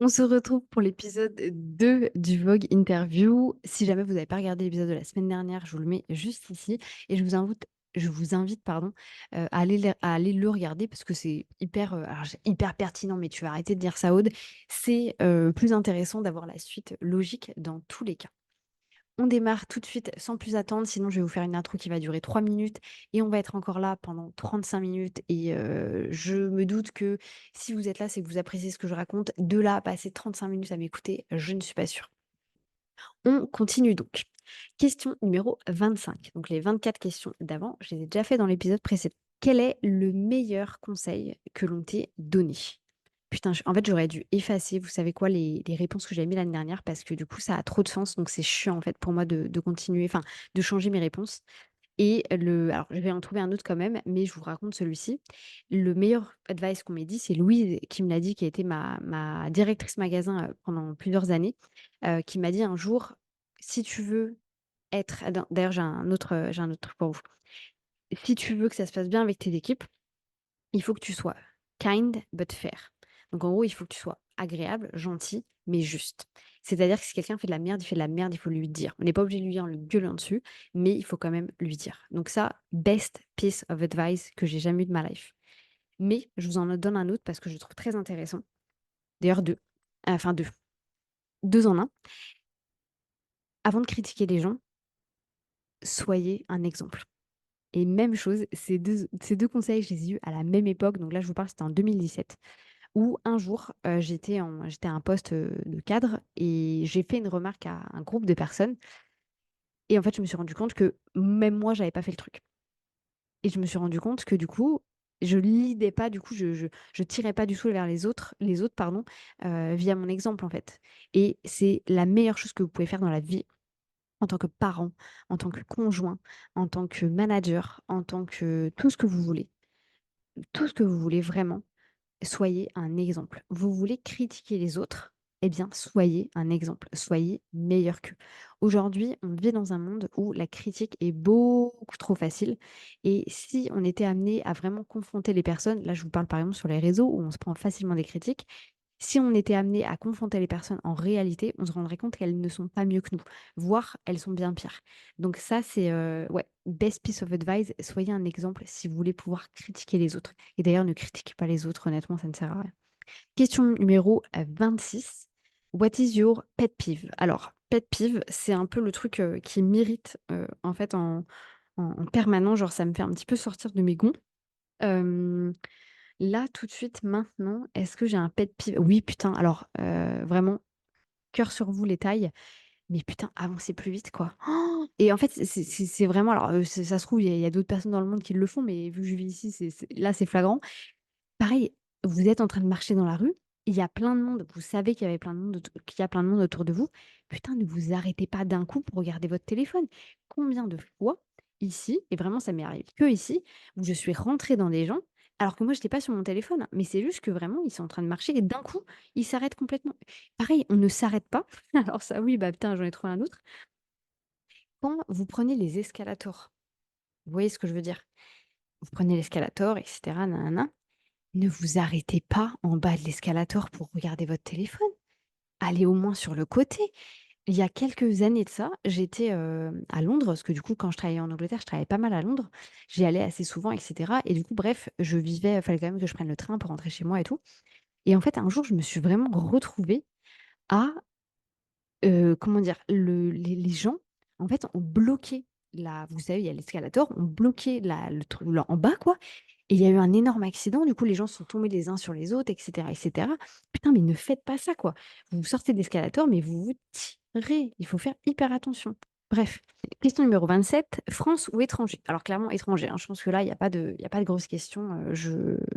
On se retrouve pour l'épisode 2 du Vogue Interview. Si jamais vous n'avez pas regardé l'épisode de la semaine dernière, je vous le mets juste ici et je vous invite pardon, à aller le regarder parce que c'est hyper, alors j'ai hyper pertinent, mais tu vas arrêter de dire ça, Aude. C'est, plus intéressant d'avoir la suite logique dans tous les cas. On démarre tout de suite sans plus attendre, sinon je vais vous faire une intro qui va durer 3 minutes et on va être encore là pendant 35 minutes et je me doute que si vous êtes là, c'est que vous appréciez ce que je raconte. De là à passer 35 minutes à m'écouter, je ne suis pas sûre. On continue donc. Question numéro 25. Donc les 24 questions d'avant, je les ai déjà fait dans l'épisode précédent. Quel est le meilleur conseil que l'on t'ait donné? Putain, en fait, j'aurais dû effacer, vous savez quoi, les réponses que j'avais mis l'année dernière parce que du coup, ça a trop de sens. Donc, c'est chiant en fait pour moi de continuer, enfin, de changer mes réponses. Alors, je vais en trouver un autre quand même, mais je vous raconte celui-ci. Le meilleur advice qu'on m'ait dit, c'est Louise qui me l'a dit, qui a été ma directrice magasin pendant plusieurs années, qui m'a dit un jour, si tu veux être, d'ailleurs, j'ai un autre truc pour vous. Si tu veux que ça se passe bien avec tes équipes, il faut que tu sois kind but fair. Donc en gros, il faut que tu sois agréable, gentil, mais juste. C'est-à-dire que si quelqu'un fait de la merde, il fait de la merde, il faut lui dire. On n'est pas obligé de lui dire en le gueulant dessus, mais il faut quand même lui dire. Donc ça, best piece of advice que j'ai jamais eu de ma life. Mais je vous en donne un autre parce que je le trouve très intéressant. D'ailleurs, deux. Enfin, deux. Deux en un. Avant de critiquer les gens, soyez un exemple. Et même chose, ces deux conseils, je les ai eus à la même époque. Donc là, je vous parle, c'était en 2017. Où un jour, j'étais à un poste, de cadre et j'ai fait une remarque à un groupe de personnes et en fait, je me suis rendu compte que même moi, j'avais pas fait le truc et je me suis rendu compte que du coup, je lidais pas, du coup, je tirais pas du tout vers les autres pardon, via mon exemple, en fait et c'est la meilleure chose que vous pouvez faire dans la vie en tant que parent, en tant que conjoint, en tant que manager, en tant que tout ce que vous voulez vraiment. Soyez un exemple. Vous voulez critiquer les autres? Eh bien, soyez un exemple. Soyez meilleur qu'eux. Aujourd'hui, on vit dans un monde où la critique est beaucoup trop facile. Et si on était amené à vraiment confronter les personnes, là, je vous parle par exemple sur les réseaux où on se prend facilement des critiques, si on était amené à confronter les personnes en réalité, on se rendrait compte qu'elles ne sont pas mieux que nous, voire elles sont bien pires. Donc ça, c'est ouais, best piece of advice, soyez un exemple si vous voulez pouvoir critiquer les autres. Et d'ailleurs, ne critiquez pas les autres, honnêtement, ça ne sert à rien. Question numéro 26. What is your pet peeve? Alors, pet peeve, c'est un peu le truc qui m'irrite en fait en permanent, genre ça me fait un petit peu sortir de mes gonds. Euh, Là, tout de suite, maintenant, est-ce que j'ai un pet peeve? Oui, putain, alors, vraiment, cœur sur vous les tailles, mais putain, avancez plus vite, quoi. Oh et en fait, c'est vraiment alors, ça se trouve, il y a d'autres personnes dans le monde qui le font, mais vu que je vis ici, là, c'est flagrant. Pareil, vous êtes en train de marcher dans la rue, il y a plein de monde, vous savez qu'il y a plein de monde autour de vous. Putain, ne vous arrêtez pas d'un coup pour regarder votre téléphone. Combien de fois ici, et vraiment ça m'est arrivé que ici, où je suis rentrée dans des gens, alors que moi j'étais pas sur mon téléphone, hein, mais c'est juste que vraiment ils sont en train de marcher et d'un coup, ils s'arrêtent complètement. Pareil, on ne s'arrête pas. Alors ça oui, bah putain, j'en ai trouvé un autre. Quand vous prenez les escalators, vous voyez ce que je veux dire? Vous prenez l'escalator, etc. Nanana. Ne vous arrêtez pas en bas de l'escalator pour regarder votre téléphone. Allez au moins sur le côté. Il y a quelques années de ça, j'étais, à Londres, parce que du coup, quand je travaillais en Angleterre, je travaillais pas mal à Londres. J'y allais assez souvent et cetera et du coup, bref, fallait quand même que je prenne le train pour rentrer chez moi et tout et en fait, un jour, je me suis vraiment retrouvée à, comment dire? Les gens, en fait, ont bloqué vous savez, il y a l'escalator, ont bloqué le truc là en bas, quoi et il y a eu un énorme accident, du coup, les gens sont tombés les uns sur les autres et cetera et cetera. Putain, mais ne faites pas ça, quoi. Vous sortez d'escalator, mais vous vous tirez. Il faut faire hyper attention. Bref, question numéro 27, France ou étranger? Alors clairement étranger, hein, je pense que là, il y a pas de grosses questions,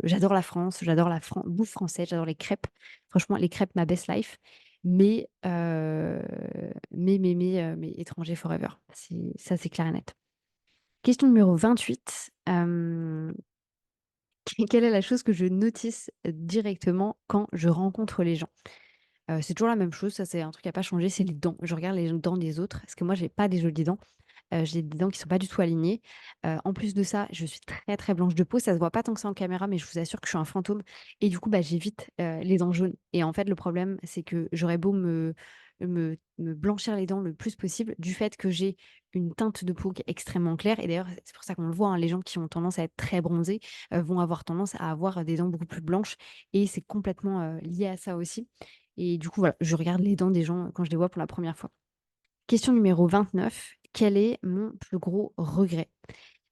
j'adore la France, j'adore la bouffe française, j'adore les crêpes. Franchement, les crêpes, ma best life. Mais étranger forever. Ça, c'est clair et net. Question numéro 28. Quelle est la chose que je notice directement quand je rencontre les gens? C'est toujours la même chose, ça c'est un truc qui a pas changé, c'est les dents. Je regarde les dents des autres, parce que moi j'ai pas des jolies dents. j'ai des dents qui sont pas du tout alignées. En plus de ça, je suis très, très blanche de peau. Ça se voit pas tant que ça en caméra, mais je vous assure que je suis un fantôme et du coup, bah, j'évite, les dents jaunes et en fait, le problème, c'est que j'aurais beau me blanchir les dents le plus possible, du fait que j'ai une teinte de peau qui est extrêmement claire et d'ailleurs, c'est pour ça qu'on le voit, hein, les gens qui ont tendance à être très bronzés, vont avoir tendance à avoir des dents beaucoup plus blanches et c'est complètement, lié à ça aussi et du coup, voilà, je regarde les dents des gens, quand je les vois pour la première fois. Question numéro 29, quel est mon plus gros regret?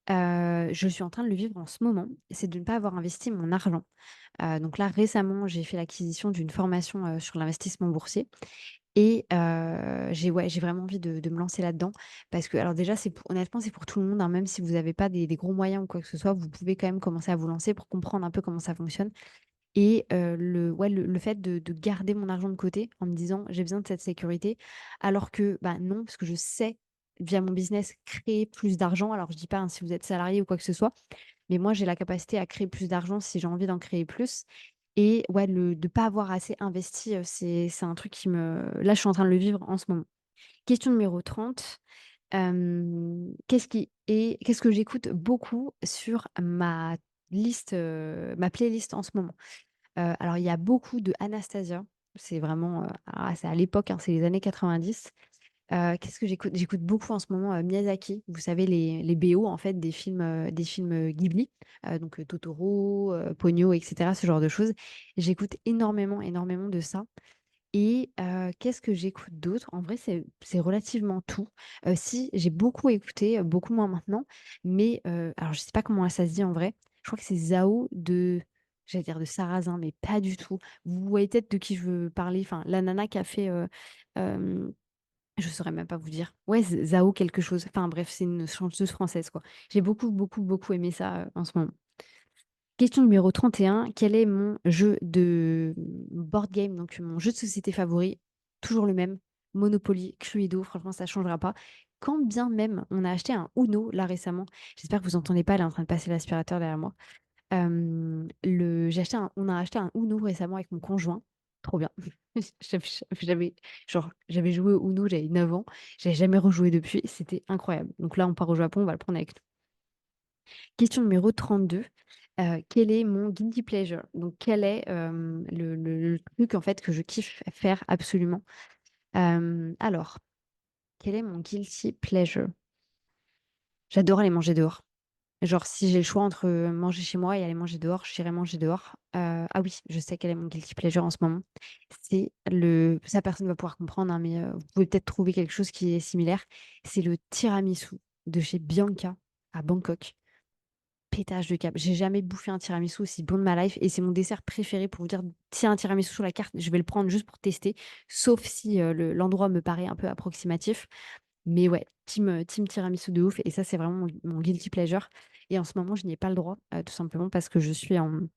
Je suis en train de le vivre en ce moment, c'est de ne pas avoir investi mon argent. Donc là, récemment, j'ai fait l'acquisition d'une formation, sur l'investissement boursier et j'ai vraiment envie de me lancer là-dedans parce que alors déjà, c'est pour honnêtement, c'est pour tout le monde, hein, même si vous n'avez pas des gros moyens ou quoi que ce soit, vous pouvez quand même commencer à vous lancer pour comprendre un peu comment ça fonctionne et le fait de garder mon argent de côté en me disant: «J'ai besoin de cette sécurité», alors que, bah, non, parce que je sais, via mon business, créer plus d'argent. Alors je dis pas, hein, si vous êtes salarié ou quoi que ce soit, mais moi j'ai la capacité à créer plus d'argent si j'ai envie d'en créer plus et ouais, le de pas avoir assez investi, c'est un truc qui me là, je suis en train de le vivre en ce moment. Question numéro 30, qu'est-ce que j'écoute beaucoup sur ma playlist en ce moment? Alors il y a beaucoup de Anastasia, c'est vraiment, c'est à l'époque, hein, c'est les années 90. Qu'est-ce que j'écoute? J'écoute beaucoup en ce moment, Miyazaki. Vous savez les BO en fait des films, Ghibli, donc Totoro, Ponyo et cetera, ce genre de choses. J'écoute énormément, énormément de ça et qu'est-ce que j'écoute d'autre? En vrai, c'est relativement tout. Si, j'ai beaucoup écouté, beaucoup moins maintenant, mais alors je sais pas comment ça se dit en vrai. Je crois que c'est Zao de j'allais dire de Sarrazin, mais pas du tout. Vous voyez peut-être de qui je veux parler, enfin la nana qui a fait, hem, je saurais même pas vous dire. Ouais, Zao quelque chose. Enfin bref, c'est une chanteuse française, quoi. J'ai beaucoup, beaucoup, beaucoup aimé ça, en ce moment. Question numéro 31, quel est mon jeu de board game, donc mon jeu de société favori? Toujours le même, Monopoly, Cluedo, franchement ça ne changera pas. Quand bien même on a acheté un Uno là récemment, j'espère que vous entendez pas, elle est en train de passer l'aspirateur derrière moi. On a acheté un Uno récemment avec mon conjoint, trop bien. J'avais joué au Uno, j'avais 9 ans, j'avais jamais rejoué depuis, c'était incroyable. Donc là on part au Japon, on va le prendre avec nous. Question numéro 32, quel est mon guilty pleasure? Donc quel est, le truc en fait que je kiffe faire absolument? Alors, quel est mon guilty pleasure? J'adore aller manger dehors. Genre si j'ai le choix entre, manger chez moi et aller manger dehors, j'irai manger dehors. Ah oui, je sais quel est mon guilty pleasure en ce moment. C'est le ça personne ne va pouvoir comprendre, hein, mais vous pouvez peut-être trouver quelque chose qui est similaire. C'est le tiramisu de chez Bianca à Bangkok. Pétage de câble. J'ai jamais bouffé un tiramisu aussi bon de ma life et c'est mon dessert préféré pour vous dire, s'il y a un tiramisu sur la carte, je vais le prendre juste pour tester, sauf si, l'endroit me paraît un peu approximatif. Mais ouais, team tiramisu de ouf et ça, c'est vraiment mon guilty pleasure et en ce moment, je n'y ai pas le droit, tout simplement parce que je suis en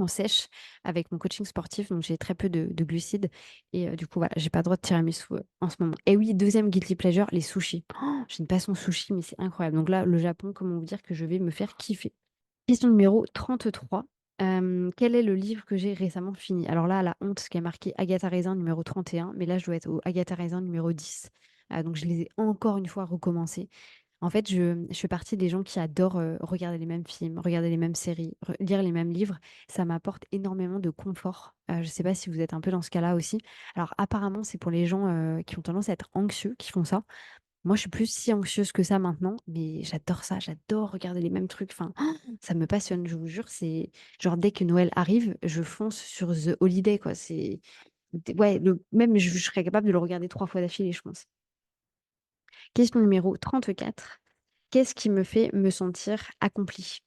sèche avec mon coaching sportif, donc j'ai très peu de glucides et du coup, voilà, j'ai pas le droit de tiramisu, en ce moment. Et oui, deuxième guilty pleasure, les sushis. Oh, j'ai une passion sushi, mais c'est incroyable. Donc là, le Japon, comment vous dire que je vais me faire kiffer. Question numéro 33. Quel est le livre que j'ai récemment fini? Alors là, à la honte, ce qui a marqué Agatha Raisin numéro 31, mais là, je dois être au Agatha Raisin numéro 10. Donc je les ai encore une fois recommencés. En fait, je fais partie des gens qui adorent, regarder les mêmes films, regarder les mêmes séries, lire les mêmes livres. Ça m'apporte énormément de confort. Je ne sais pas si vous êtes un peu dans ce cas-là aussi. Alors apparemment, c'est pour les gens, qui ont tendance à être anxieux qui font ça. Moi, je suis plus si anxieuse que ça maintenant, mais j'adore ça, j'adore regarder les mêmes trucs. Enfin, ça me passionne, je vous jure. C'est genre dès que Noël arrive, je fonce sur The Holiday, quoi. Ouais, même je serais capable de le regarder 3 fois d'affilée, je pense. Question numéro 34. Qu'est-ce qui me fait me sentir accomplie?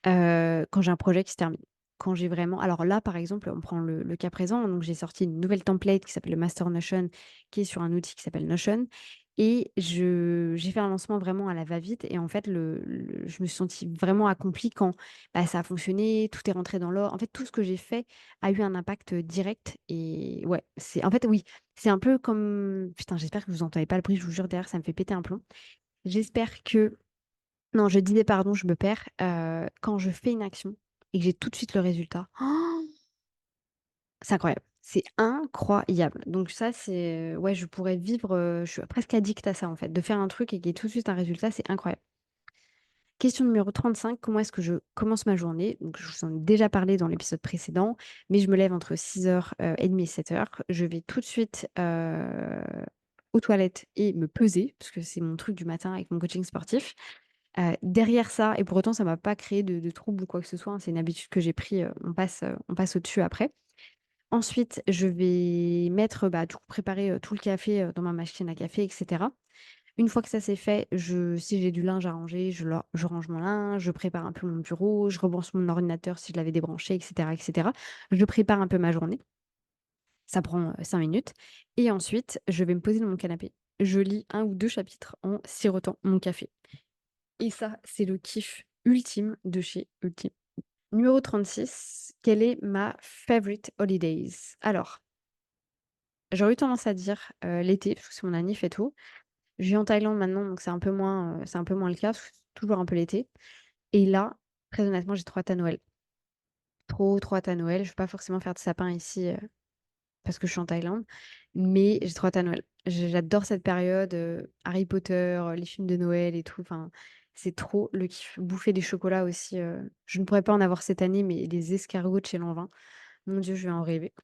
Quand j'ai un projet qui se termine. Quand j'ai vraiment alors là, par exemple, on prend le cas présent, donc j'ai sorti une nouvelle template qui s'appelle le Master Notion, qui est sur un outil qui s'appelle Notion et je j'ai fait un lancement vraiment à la va-vite et en fait, je me suis sentie vraiment accomplie quand, bah, ça a fonctionné, tout est rentré dans l'ordre. En fait, tout ce que j'ai fait a eu un impact, direct et ouais, c'est en fait, oui, c'est un peu comme putain, j'espère que vous entendez pas le bruit, je vous jure, derrière, ça me fait péter un plomb. J'espère que non, je disais pardon, je me perds, quand je fais une action et que j'ai tout de suite le résultat, c'est incroyable. C'est incroyable. Donc ça, c'est, ouais, je pourrais vivre, je suis presque addict à ça, en fait, de faire un truc et qu'il y ait tout de suite un résultat, c'est incroyable. Question numéro 35, comment est-ce que je commence ma journée? Donc je vous en ai déjà parlé dans l'épisode précédent, mais je me lève entre 6h30 et 7h. Je vais tout de suite, aux toilettes et me peser, parce que c'est mon truc du matin avec mon coaching sportif. Derrière ça et pour autant ça m'a pas créé de troubles ou quoi que ce soit, hein, c'est une habitude que j'ai pris, on passe au-dessus après. Ensuite, je vais mettre, bah, du coup préparer, tout le café, dans ma machine à café et cetera. Une fois que ça c'est fait, si j'ai du linge à ranger, je range mon linge, je prépare un peu mon bureau, je rebranche mon ordinateur si je l'avais débranché et cetera et cetera. Je prépare un peu ma journée, ça prend, 5 minutes et ensuite je vais me poser dans mon canapé. Je lis un ou 2 chapitres en sirotant mon café et ça, c'est le kiff ultime de chez ultime. Numéro 36, quelle est ma favorite holidays? Alors, j'aurais eu tendance à dire, l'été, parce que c'est mon anniv et tout. Je vis en Thaïlande maintenant, donc c'est un peu moins le cas, parce que c'est toujours un peu l'été. Et là, très honnêtement, j'ai trop hâte à Noël. Trop, trop hâte à Noël. Je ne vais pas forcément faire de sapin ici, parce que je suis en Thaïlande, mais j'ai trop hâte à Noël. J'adore cette période, Harry Potter, les films de Noël et tout, enfin, c'est trop le kiff. Bouffer des chocolats aussi, je ne pourrais pas en avoir cette année, mais les escargots de chez Lanvin, mon Dieu, je vais en rêver.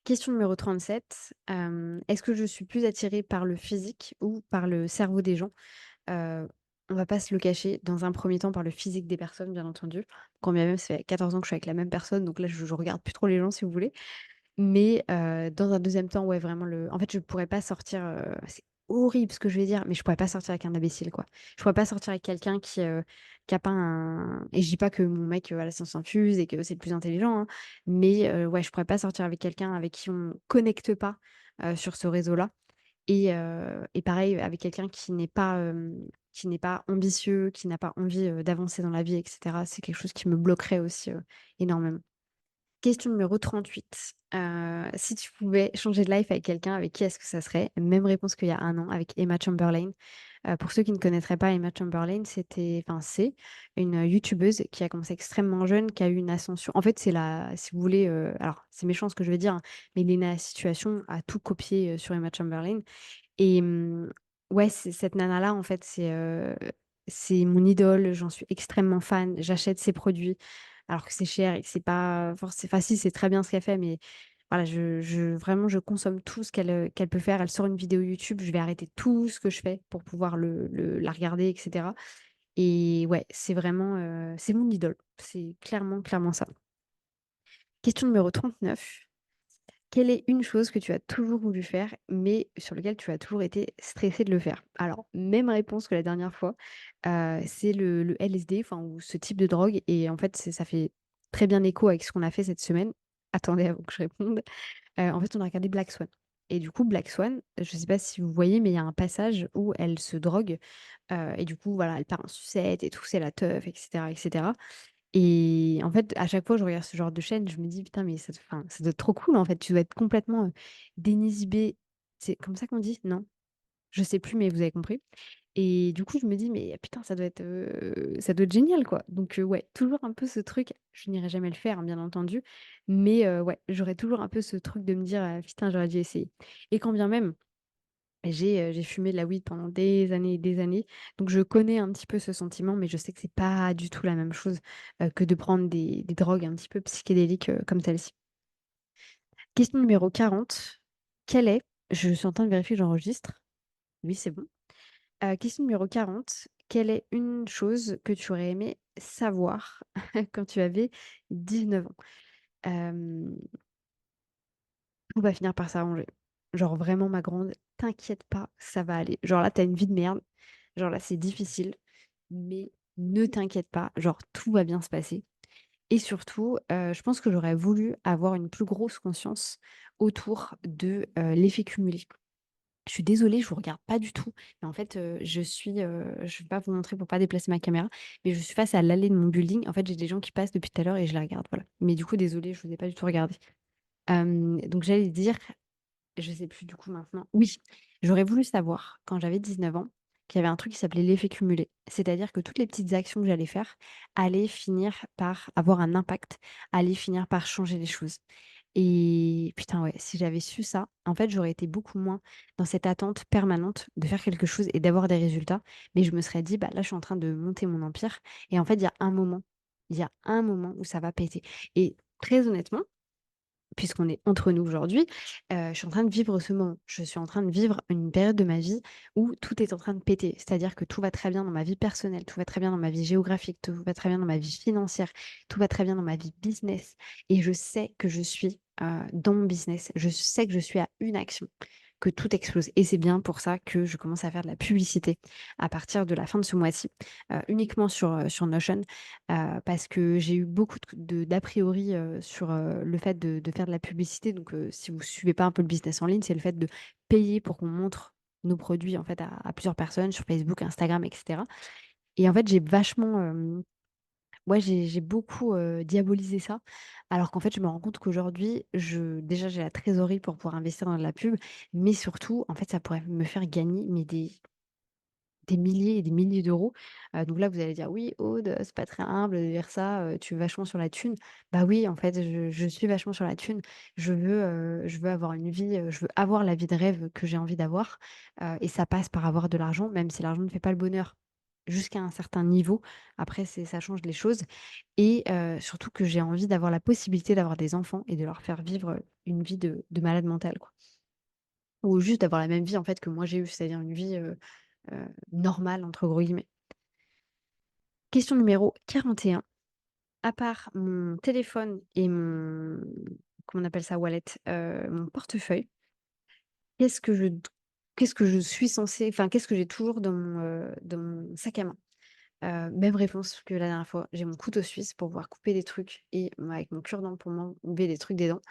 Question numéro 37, est-ce que je suis plus attirée par le physique ou par le cerveau des gens? Heu, on va pas se le cacher, dans un premier temps par le physique des personnes, bien entendu. Quand bien même ça fait 14 ans que je suis avec la même personne, donc là je regarde plus trop les gens si vous voulez. Mais dans un deuxième temps, ouais, vraiment le en fait, je pourrais pas sortir, c'est horrible ce que je vais dire, mais je pourrais pas sortir avec un imbécile, quoi. Je pourrais pas sortir avec quelqu'un qui a pas un et je dis pas que mon mec, a la science infuse et que c'est le plus intelligent, hein, mais ouais, je pourrais pas sortir avec quelqu'un avec qui on connecte pas, sur ce réseau-là et pareil avec quelqu'un qui n'est pas ambitieux, qui n'a pas envie, d'avancer dans la vie et cetera. C'est quelque chose qui me bloquerait aussi, énormément. Question numéro 38. Si tu pouvais changer de life avec quelqu'un, avec qui est-ce que ça serait? Même réponse qu'il y a un an avec Emma Chamberlain. Pour ceux qui ne connaîtraient pas Emma Chamberlain, c'est une, youtubeuse qui a commencé extrêmement jeune, qui a eu une ascension en fait, c'est la si vous voulez, alors c'est méchant ce que je vais dire, hein, mais Lena Situation a tout copié, sur Emma Chamberlain et ouais, c'est cette nana-là, en fait, c'est mon idole, j'en suis extrêmement fan, j'achète ses produits alors que c'est cher et que c'est pas forcé enfin si, c'est très bien ce qu'elle fait, mais voilà, je vraiment, je consomme tout ce qu'elle peut faire. Elle sort une vidéo YouTube, je vais arrêter tout ce que je fais pour pouvoir le la regarder et cetera et ouais, c'est vraiment, c'est mon idole. C'est clairement, clairement ça. Question numéro 39. Quelle est une chose que tu as toujours voulu faire, mais sur lequel tu as toujours été stressé de le faire? Alors, même réponse que la dernière fois, c'est le LSD, enfin ou ce type de drogue et en fait, ça fait très bien écho avec ce qu'on a fait cette semaine. Attendez avant que je réponde. En fait, on a regardé Black Swan et du coup, Black Swan, je ne sais pas si vous voyez, mais il y a un passage où elle se drogue, et du coup, voilà, elle part en sucette et tout, c'est la teuf et cetera et en fait, à chaque fois que je regarde ce genre de chaîne, je me dis: «Putain, mais ça doit être trop cool, en fait». Tu dois être complètement, déinhibé. C'est comme ça qu'on dit? Non? Je sais plus, mais vous avez compris et du coup, je me dis: «Mais putain, ça doit être génial, quoi». Donc ouais, toujours un peu ce truc, je n'irai jamais le faire, hein, bien entendu, mais ouais, j'aurais toujours un peu ce truc de me dire: «Putain, j'aurais dû essayer» et quand bien même j'ai fumé de la weed pendant des années et des années, donc je connais un petit peu ce sentiment, mais je sais que c'est pas du tout la même chose, que de prendre des drogues un petit peu psychédéliques, comme celle-ci. Question numéro 40. Quelle est je suis en train de vérifier que j'enregistre. Oui, c'est bon. Question numéro 40. Quelle est une chose que tu aurais aimé savoir quand tu avais 19 ans? Hem, Tout va finir par s'arranger. Genre vraiment ma grande, t'inquiète pas, ça va aller. Genre là, tu as une vie de merde. Genre là, c'est difficile, mais ne t'inquiète pas, genre tout va bien se passer et surtout, je pense que j'aurais voulu avoir une plus grosse conscience autour de, l'effet cumulé. Je suis désolée, je vous regarde pas du tout, mais en fait, je vais pas vous montrer pour pas déplacer ma caméra, mais je suis face à l'allée de mon building. En fait, j'ai des gens qui passent depuis tout à l'heure et je les regarde, voilà. Mais du coup, désolée, je vous ai pas du tout regardé. Donc j'allais dire je sais plus du coup maintenant. Oui, j'aurais voulu savoir quand j'avais 19 ans qu'il y avait un truc qui s'appelait l'effet cumulé. C'est-à-dire que toutes les petites actions que j'allais faire allaient finir par avoir un impact, allaient finir par changer les choses. Et putain, ouais, si j'avais su ça, en fait, j'aurais été beaucoup moins dans cette attente permanente de faire quelque chose et d'avoir des résultats. Mais je me serais dit: «Bah, là, je suis en train de monter mon empire» et en fait, il y a un moment où ça va péter et très honnêtement, puisqu'on est entre nous aujourd'hui, je suis en train de vivre ce moment. Je suis en train de vivre une période de ma vie où tout est en train de péter. C'est-à-dire que tout va très bien dans ma vie personnelle, tout va très bien dans ma vie géographique, tout va très bien dans ma vie financière, tout va très bien dans ma vie business et je sais que je suis, dans mon business. Je sais que je suis à une action, que tout explose et c'est bien pour ça que je commence à faire de la publicité à partir de la fin de ce mois-ci, uniquement sur Notion. Parce que j'ai eu beaucoup d'a priori, sur, le fait de faire de la publicité. Donc, si vous suivez pas un peu le business en ligne, c'est le fait de payer pour qu'on montre nos produits, en fait, à plusieurs personnes sur Facebook, Instagram et cetera. Et en fait, j'ai vachement, ouais, j'ai beaucoup, diabolisé ça, alors qu'en fait, je me rends compte qu'aujourd'hui, déjà, j'ai la trésorerie pour pouvoir investir dans de la pub, mais surtout, en fait, ça pourrait me faire gagner, mais des milliers et des milliers d'euros. Donc là, vous allez dire: «Oui, Aude, c'est pas très humble de dire ça, tu es vachement sur la thune». Bah oui, en fait, je suis vachement sur la thune. Je veux avoir une vie, je veux avoir la vie de rêve que j'ai envie d'avoir, et ça passe par avoir de l'argent, même si l'argent ne fait pas le bonheur, jusqu'à un certain niveau. Après, ça change les choses et surtout que j'ai envie d'avoir la possibilité d'avoir des enfants et de leur faire vivre, une vie de malade mental, quoi. Ou juste d'avoir la même vie, en fait, que moi j'ai eue, c'est-à-dire une vie, «normale» entre gros guillemets. Question numéro 41. À part mon téléphone et mon comment on appelle ça? Wallet, mon portefeuille, qu'est-ce que je qu'est-ce que je suis censée enfin, qu'est-ce que j'ai toujours dans mon sac à main? Même réponse que la dernière fois. J'ai mon couteau suisse pour pouvoir couper des trucs et avec mon cure-dent pour m'enlever des trucs des dents.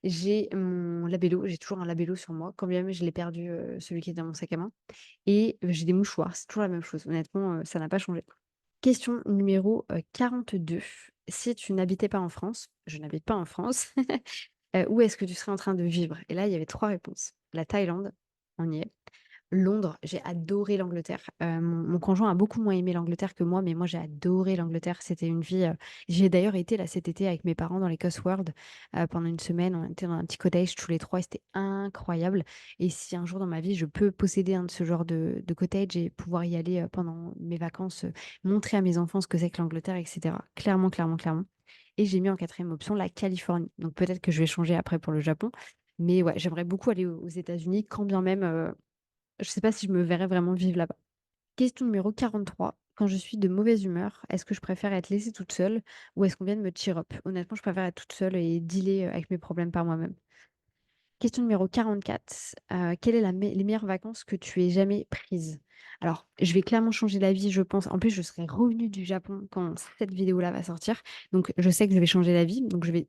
J'ai mon labello, j'ai toujours un labello sur moi, quand bien même je l'ai perdu, celui qui est dans mon sac à main et j'ai des mouchoirs, c'est toujours la même chose. Honnêtement, ça n'a pas changé. Question numéro, 42. Si tu n'habitais pas en France, je n'habite pas en France, où est-ce que tu serais en train de vivre? Et là, il y avait 3 réponses. La Thaïlande, on y est. Londres, j'ai adoré l'Angleterre. Mon conjoint a beaucoup moins aimé l'Angleterre que moi, mais j'ai adoré l'Angleterre. C'était une vie, j'y ai d'ailleurs été là cet été avec mes parents dans les Cotswolds, pendant une semaine. On était dans un petit cottage tous les 3 et c'était incroyable et si un jour dans ma vie je peux posséder un de ce genre de cottage et pouvoir y aller, pendant mes vacances, montrer à mes enfants ce que c'est que l'Angleterre et cetera. Clairement, clairement, clairement et j'ai mis en quatrième option la Californie. Donc peut-être que je vais changer après pour le Japon, mais ouais, j'aimerais beaucoup aller aux États-Unis quand bien même, je sais pas si je me verrais vraiment vivre là-bas. Question numéro 43. Quand je suis de mauvaise humeur, est-ce que je préfère être laissée toute seule ou est-ce qu'on vient de me cheer up? Honnêtement, je préfère être toute seule et dealer, avec mes problèmes par moi-même. Question numéro 44. Quelle est les meilleures vacances que tu aies jamais prises? Alors, je vais clairement changer d'avis, je pense. En plus, je serai revenue du Japon quand cette vidéo-là va sortir. Donc, je sais que je vais changer d'avis. Donc, je vais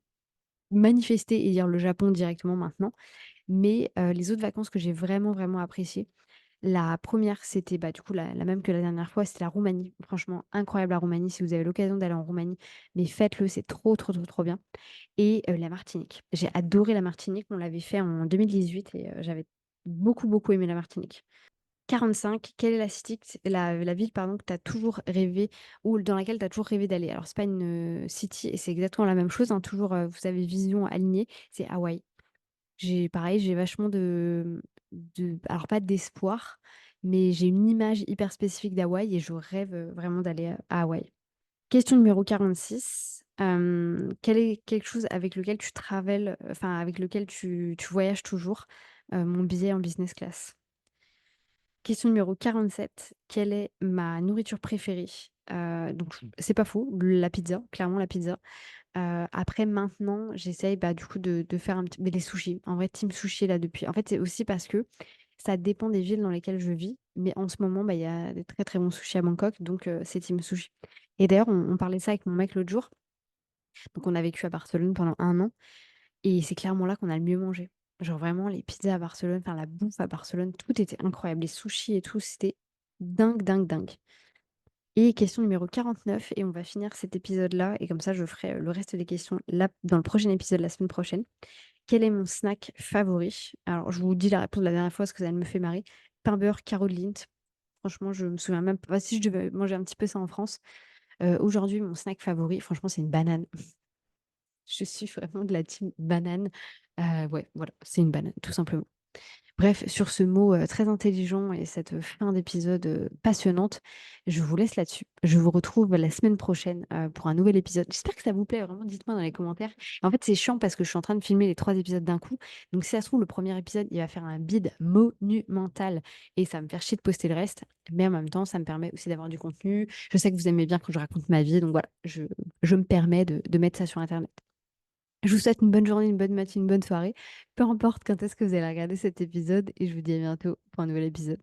manifester et dire le Japon directement maintenant. Mais, les autres vacances que j'ai vraiment, vraiment appréciées, la première, c'était, bah, du coup, la même que la dernière fois, c'était la Roumanie. Franchement, incroyable la Roumanie. Si vous avez l'occasion d'aller en Roumanie, mais faites-le, c'est trop, trop, trop, trop bien et la Martinique. J'ai adoré la Martinique, on l'avait fait en 2018 et j'avais beaucoup, beaucoup aimé la Martinique. 45, quelle est la ville, pardon, que tu as toujours rêvé ou dans laquelle tu as toujours rêvé d'aller? Alors c'est pas une, city et c'est exactement la même chose, hein, toujours, vous avez vision alignée, c'est Hawaï. J'ai vachement alors pas d'espoir, mais j'ai une image hyper spécifique d'Hawaï et je rêve, vraiment d'aller, à Hawaï. Question numéro 46, quel est quelque chose avec lequel tu travelles, enfin avec lequel tu voyages toujours? Mon billet en business class. Question numéro 47, quelle est ma nourriture préférée? Donc c'est pas faux, la pizza, clairement la pizza. Après maintenant, j'essaye, bah, du coup de faire un petit mais les sushis. En vrai, team sushi là depuis en fait, c'est aussi parce que ça dépend des villes dans lesquelles je vis, mais en ce moment, bah, il y a des très, très bons sushis à Bangkok, donc c'est team sushi. Et d'ailleurs, on parlait de ça avec mon mec l'autre jour. Donc on a vécu à Barcelone pendant 1 an et c'est clairement là qu'on a le mieux mangé. Genre vraiment les pizzas à Barcelone, enfin la bouffe à Barcelone, tout était incroyable. Les sushis et tout, c'était dingue, dingue, dingue. Et question numéro 49 et on va finir cet épisode-là et comme ça je ferai, le reste des questions là dans le prochain épisode la semaine prochaine. Quel est mon snack favori? Alors je vous dis la réponse de la dernière fois parce que ça me fait marrer. Pain beurre carreau de Lindt. Franchement, je me souviens même pas si je devais manger un petit peu ça en France. Aujourd'hui, mon snack favori, franchement, c'est une banane. Je suis vraiment de la team banane. Ouais, voilà, c'est une banane, tout simplement. Bref, sur ce mot, très intelligent et cette fin d'épisode, passionnante, je vous laisse là-dessus. Je vous retrouve la semaine prochaine, pour un nouvel épisode. J'espère que ça vous plaît, vraiment dites-moi dans les commentaires. En fait, c'est chiant parce que je suis en train de filmer les 3 épisodes d'un coup, donc si ça se trouve, le premier épisode, il va faire un bide monumental et ça va me faire chier de poster le reste, mais en même temps, ça me permet aussi d'avoir du contenu. Je sais que vous aimez bien quand je raconte ma vie, donc voilà, je me permets de mettre ça sur internet. Je vous souhaite une bonne journée, une bonne matinée, une bonne soirée. Peu importe quand est-ce que vous allez regarder cet épisode et je vous dis à bientôt pour un nouvel épisode.